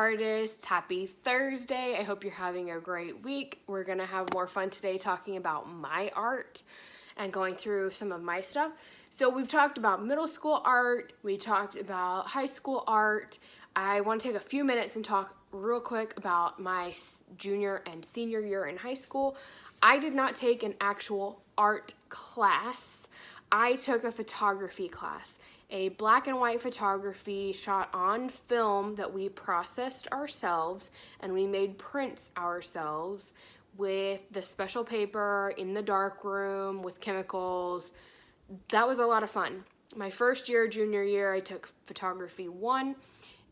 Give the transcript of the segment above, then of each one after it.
artists. Happy Thursday. I hope you're having a great week. We're going to have more fun today talking about my art and going through some of my stuff. So we've talked about middle school art. We talked about high school art. I want to take a few minutes and talk real quick about my junior and senior year in high school. I did not take an actual art class. I took a photography class, a black and white photography shot on film that we processed ourselves, and we made prints ourselves with the special paper in the dark room with chemicals. That was a lot of fun. My first year, junior year, I took photography 1,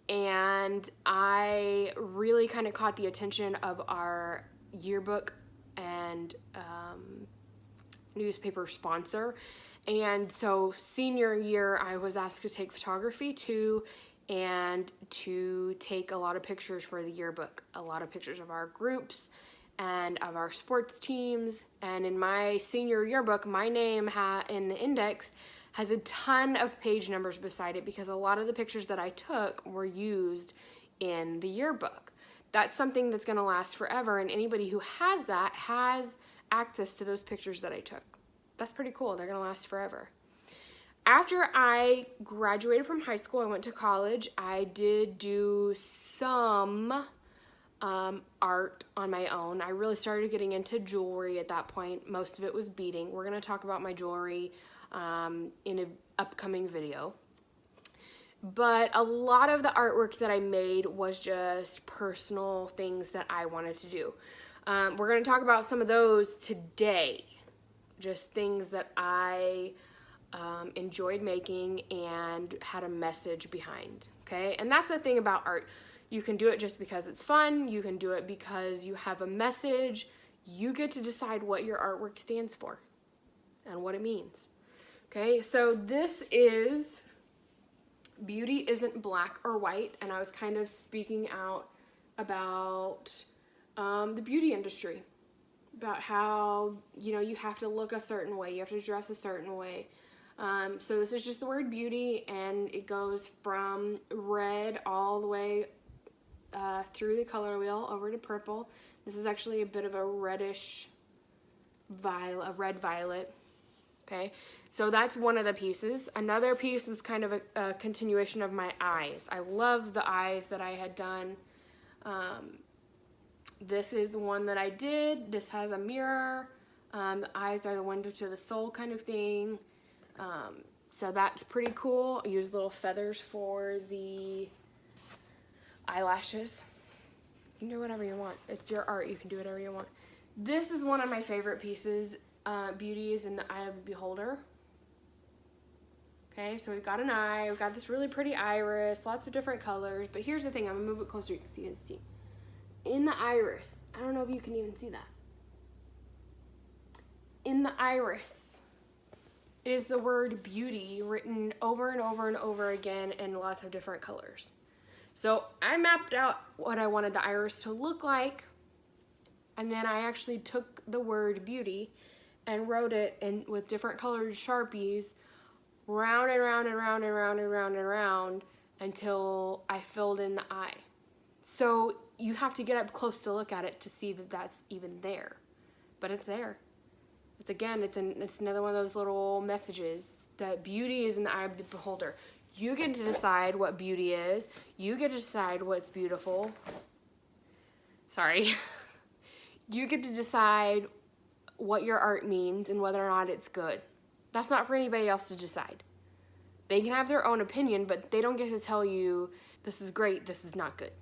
and I really kind of caught the attention of our yearbook and newspaper sponsor. And so senior year, I was asked to take photography 2 and to take a lot of pictures for the yearbook, a lot of pictures of our groups and of our sports teams. And in my senior yearbook, my name in the index has a ton of page numbers beside it because a lot of the pictures that I took were used in the yearbook. That's something that's going to last forever, and anybody who has that has access to those pictures that I took. That's pretty cool. They're going to last forever. After I graduated from high school, I went to college. I did do some art on my own. I really started getting into jewelry at that point. Most of it was beading. We're going to talk about my jewelry in an upcoming video. But a lot of the artwork that I made was just personal things that I wanted to do. We're going to talk about some of those today. Just things that I enjoyed making and had a message behind, okay? And that's the thing about art. You can do it just because it's fun. You can do it because you have a message. You get to decide what your artwork stands for and what it means, okay? So this is Beauty Isn't Black or White, and I was kind of speaking out about the beauty industry, about how, you have to look a certain way, you have to dress a certain way. So this is just the word beauty, and it goes from red all the way through the color wheel over to purple. This is actually a bit of a reddish violet, a red violet. Okay, so that's one of the pieces. Another piece was kind of a continuation of my eyes. I love the eyes that I had done. This is one that I did. This has a mirror. The eyes are the window to the soul kind of thing. So that's pretty cool. I use little feathers for the eyelashes. You can do whatever you want. It's your art. You can do whatever you want. This is one of my favorite pieces. Beauty is in the eye of the beholder. Okay, so we've got an eye. We've got this really pretty iris. Lots of different colors. But here's the thing. I'm going to move it closer so you can see. In the iris. I don't know if you can even see that. In the iris, it is the word beauty written over and over and over again in lots of different colors. So I mapped out what I wanted the iris to look like, and then I actually took the word beauty and wrote it with different colored Sharpies round and round and round and round and round and round until I filled in the eye. So you have to get up close to look at it to see that that's even there, but it's there. It's another one of those little messages that beauty is in the eye of the beholder. You get to decide what beauty is. You get to decide what's beautiful. Sorry. You get to decide what your art means and whether or not it's good. That's not for anybody else to decide. They can have their own opinion, but they don't get to tell you this is great, this is not good.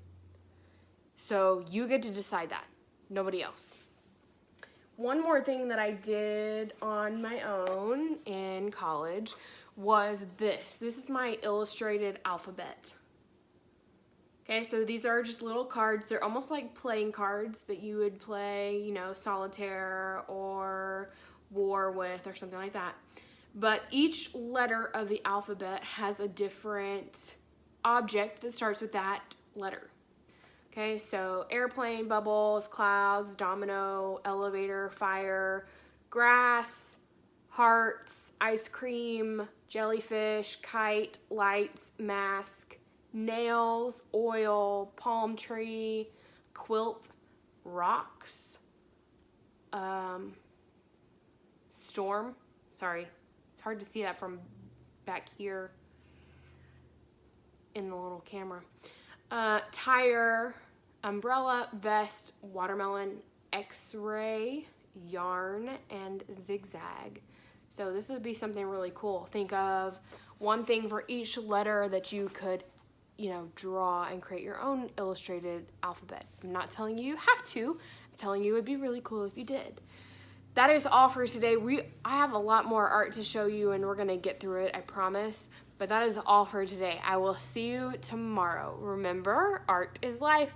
So you get to decide that, nobody else. One more thing that I did on my own in college was this. This is my illustrated alphabet. Okay, so these are just little cards. They're almost like playing cards that you would play, solitaire or war with or something like that. But each letter of the alphabet has a different object that starts with that letter. Okay, so airplane, bubbles, clouds, domino, elevator, fire, grass, hearts, ice cream, jellyfish, kite, lights, mask, nails, oil, palm tree, quilt, rocks, storm. Sorry, it's hard to see that from back here in the little camera. Tire, umbrella, vest, watermelon, x-ray, yarn, and zigzag. So this would be something really cool. Think of one thing for each letter that you could, draw and create your own illustrated alphabet. I'm not telling you have to. I'm telling you it'd be really cool if you did. That is all for today. I have a lot more art to show you, and we're gonna get through it, I promise. But that is all for today. I will see you tomorrow. Remember, art is life.